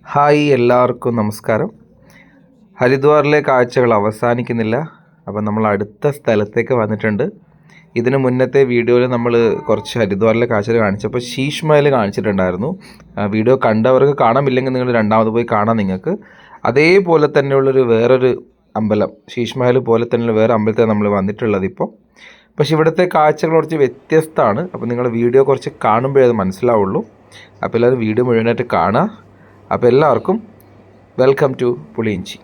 Hi, എല്ലാവർക്കും നമസ്കാരം. ഹരിദ്വാറിലെ കാഴ്ചകൾ അവസാനിക്കുന്നില്ല. അപ്പം നമ്മൾ അടുത്ത സ്ഥലത്തേക്ക് വന്നിട്ടുണ്ട്. ഇതിന് മുന്നത്തെ വീഡിയോയിൽ നമ്മൾ കുറച്ച് ഹരിദ്വാറിലെ കാഴ്ചകൾ കാണിച്ചപ്പോൾ ശീഷ് മഹൽ കാണിച്ചിട്ടുണ്ടായിരുന്നു. വീഡിയോ കണ്ടവർക്ക് കാണാമില്ലെങ്കിൽ നിങ്ങൾ രണ്ടാമത് പോയി കാണാം. നിങ്ങൾക്ക് അതേപോലെ തന്നെയുള്ളൊരു വേറൊരു അമ്പലം, ശീഷ് മഹൽ പോലെ തന്നെയുള്ള വേറെ അമ്പലത്തിൽ നമ്മൾ വന്നിട്ടുള്ളത് ഇപ്പോൾ. പക്ഷേ ഇവിടുത്തെ കാഴ്ചകൾ കുറച്ച് വ്യത്യസ്തമാണ്. അപ്പോൾ നിങ്ങൾ വീഡിയോ കുറച്ച് കാണുമ്പോഴേ അത് മനസ്സിലാവുള്ളൂ. അപ്പോൾ എല്ലാവരും വീഡിയോ മുഴുവനായിട്ട് കാണുക. അപ്പോൾ എല്ലാവർക്കും വെൽക്കം ടു പുളിയിഞ്ചി.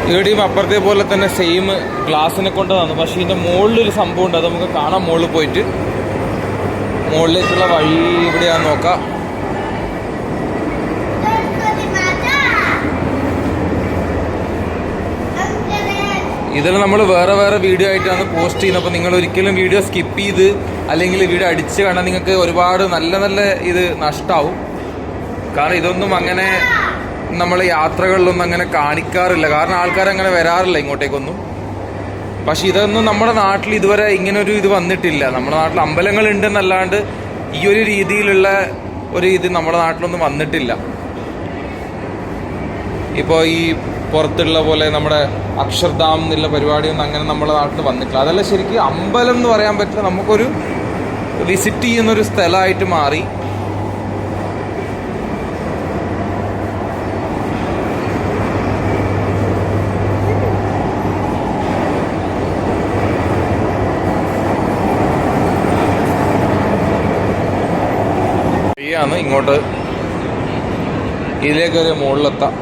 ഇവിടെയും അപ്പുറത്തെ പോലെ തന്നെ സെയിം ഗ്ലാസിനെ കൊണ്ട് തന്നു. പക്ഷേ ഇതിൻ്റെ മുകളിലൊരു സംഭവം ഉണ്ട്, അത് നമുക്ക് കാണാം. മുകളിൽ പോയിട്ട് മുകളിലേക്കുള്ള വഴി ഇവിടെയാണെന്ന് നോക്കാം. ഇതിൽ നമ്മൾ വേറെ വേറെ വീഡിയോ ആയിട്ടാണ് പോസ്റ്റ് ചെയ്യുന്നത്. അപ്പോൾ നിങ്ങൾ ഒരിക്കലും വീഡിയോ സ്കിപ്പ് ചെയ്ത് അല്ലെങ്കിൽ വീഡിയോ അടിച്ച് കാണാൻ നിങ്ങൾക്ക് ഒരുപാട് നല്ല നല്ല ഇത് നഷ്ടമാവും. കാരണം ഇതൊന്നും അങ്ങനെ നമ്മൾ യാത്രകളിലൊന്നും അങ്ങനെ കാണിക്കാറില്ല. കാരണം ആൾക്കാരങ്ങനെ വരാറില്ല ഇങ്ങോട്ടേക്കൊന്നും. പക്ഷെ ഇതൊന്നും നമ്മുടെ നാട്ടിൽ ഇതുവരെ ഇങ്ങനൊരു ഇത് വന്നിട്ടില്ല. നമ്മുടെ നാട്ടിൽ അമ്പലങ്ങൾ ഉണ്ടെന്നല്ലാണ്ട് ഈ ഒരു രീതിയിലുള്ള ഒരു ഇത് നമ്മുടെ നാട്ടിലൊന്നും വന്നിട്ടില്ല. ഇപ്പോൾ ഈ പുറത്തുള്ള പോലെ നമ്മുടെ അക്ഷർധാം എന്നുള്ള പരിപാടിയൊന്നും അങ്ങനെ നമ്മുടെ നാട്ടിൽ വന്നിട്ടില്ല. അതല്ല ശരിക്കും അമ്പലം എന്ന് പറയാൻ പറ്റില്ല, നമുക്കൊരു വിസിറ്റ് ചെയ്യുന്നൊരു സ്ഥലമായിട്ട് മാറി. ഇങ്ങോട്ട് ഇതിലേക്കൊരു മുകളിലെത്താം.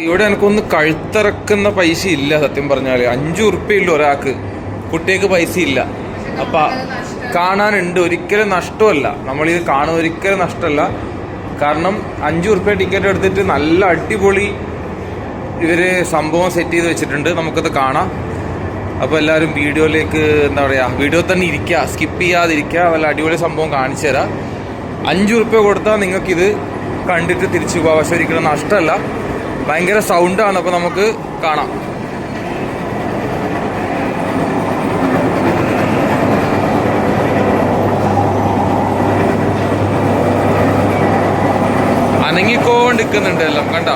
ഇവിടെ എനിക്കൊന്ന് കഴുത്തിറക്കുന്ന പൈസ ഇല്ല സത്യം പറഞ്ഞാൽ. 5 ഉറുപ്പ്യയുള്ളൂ ഒരാൾക്ക്, കുട്ടികൾക്ക് പൈസ ഇല്ല. അപ്പം കാണാനുണ്ട്, ഒരിക്കലും നഷ്ടമല്ല. നമ്മളിത് കാണുന്ന ഒരിക്കലും നഷ്ടമല്ല. കാരണം 5 ഉറുപ്പ്യ ടിക്കറ്റ് എടുത്തിട്ട് നല്ല അടിപൊളി ഇവർ സംഭവം സെറ്റ് ചെയ്ത് വെച്ചിട്ടുണ്ട്. നമുക്കത് കാണാം. അപ്പോൾ എല്ലാവരും വീഡിയോയിലേക്ക് എന്താ പറയുക, വീഡിയോ തന്നെ ഇരിക്കുക, സ്കിപ്പ് ചെയ്യാതിരിക്കുക. നല്ല അടിപൊളി സംഭവം കാണിച്ചു തരാം. 5 ഉറുപ്പ്യ കൊടുത്താൽ നിങ്ങൾക്കിത് കണ്ടിട്ട് തിരിച്ചു പോകാം. പക്ഷെ ഒരിക്കലും നഷ്ടമല്ല. ഭയങ്കര സൗണ്ടാണ്. അപ്പോൾ നമുക്ക് കാണാം. അനങ്ങിക്കൊണ്ടിരിക്കുന്നുണ്ട് എല്ലാം, കണ്ട.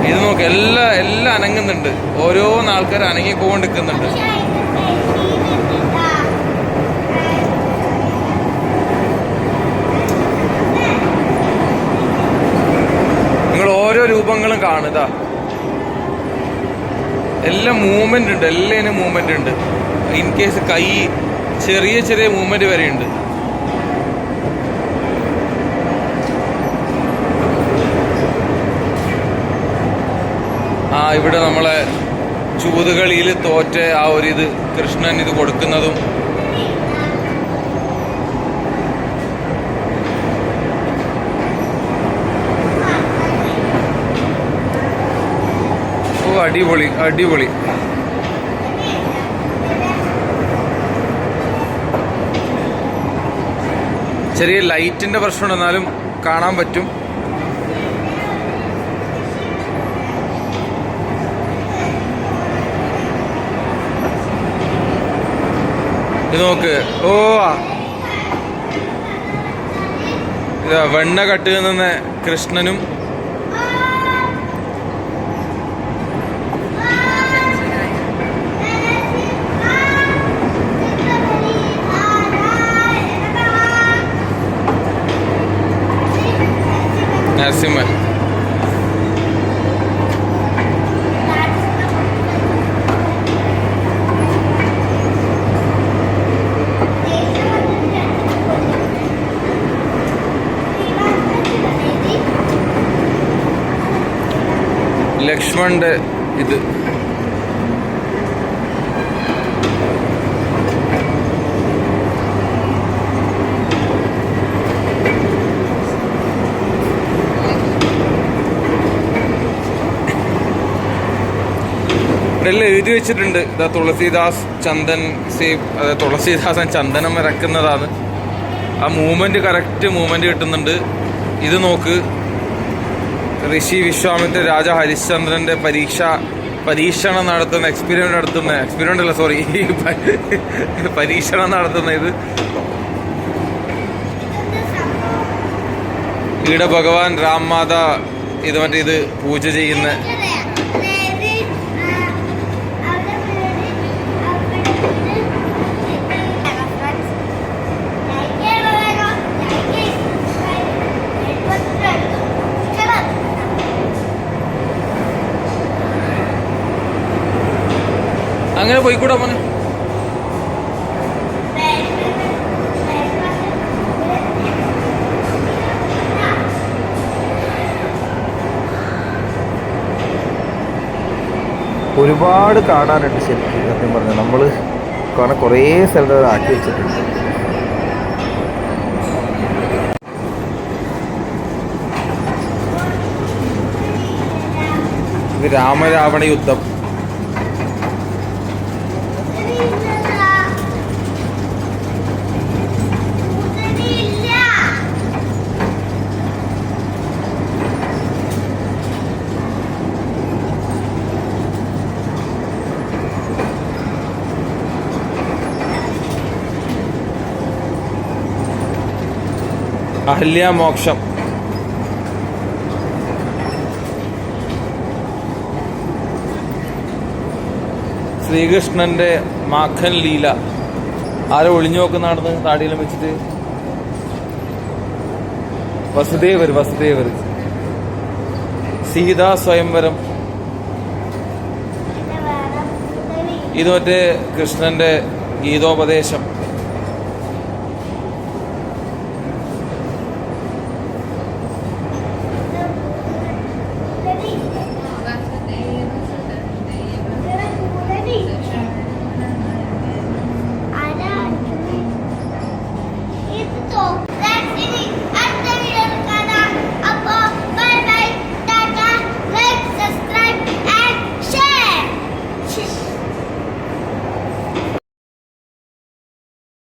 ഇത് നോക്ക്, എല്ലാം അനങ്ങുന്നുണ്ട്. ഓരോന്ന് ആൾക്കാർ അനങ്ങിക്കൊണ്ടിരിക്കുന്നുണ്ട്. രൂപങ്ങളും കാണുക. എല്ലാം മൂവ്മെന്റ് ഉണ്ട്, എല്ലാത്തിനും മൂവ്മെന്റ് ഉണ്ട്. ഇൻ കേസ് കൈ ചെറിയ ചെറിയ മൂവ്മെന്റ് വരെ ഉണ്ട്. ഇവിടെ നമ്മളെ ചൂതുകളിയിൽ തോറ്റ ആ ഒരു ഇത് കൃഷ്ണൻ ഇത് കൊടുക്കുന്നതും അടിപൊളി അടിപൊളി. ചെറിയ ലൈറ്റിന്റെ പ്രശ്നം എന്നാലും കാണാൻ പറ്റും. ഇത് നോക്ക്. ഇതാ വെണ്ണ കട്ടുന്ന കൃഷ്ണനും നരസിംഹൻ. ലക്ഷ്മണന്റെ ഇത് എല്ലാം എഴുതി വെച്ചിട്ടുണ്ട്. ഇതാ തുളസീദാസ് ചന്ദൻ സേബ്, അതായത് തുളസീദാസൻ ചന്ദനം ഇറക്കുന്നതാണ്. ആ മൂവ്മെന്റ് കറക്റ്റ് മൂവ്മെന്റ് കിട്ടുന്നുണ്ട്. ഇത് നോക്ക്, ഋഷി വിശ്വാമിത്ര രാജ ഹരിശ്ചന്ദ്രന്റെ പരീക്ഷണം നടത്തുന്ന എക്സ്പെരിമെന്റ് അല്ല സോറി പരീക്ഷണം നടത്തുന്ന ഇത്. ഇവിടെ ഭഗവാൻ രാം മാത ഇത് പൂജ ചെയ്യുന്ന അങ്ങനെ പോയിക്കൂടാ മോനെ. ഒരുപാട് കാണാനുണ്ട് ശരിക്കും. സത്യം പറഞ്ഞാൽ നമ്മൾ കാണാൻ കുറേ സ്ഥലത്ത് ആക്കി വെച്ചിട്ടുണ്ട്. ഇത് രാമരാവണ യുദ്ധം. അഹല്യാമോക്ഷം. ശ്രീകൃഷ്ണന്റെ മാഖൻ ലീല. ആരോ ഒളിഞ്ഞു നോക്കുന്നതാണെന്ന് താടിയിലും വെച്ചിട്ട്. വസുദേവർ. സീതാ സ്വയംവരം. ഇത് മറ്റേ കൃഷ്ണന്റെ ഗീതോപദേശം.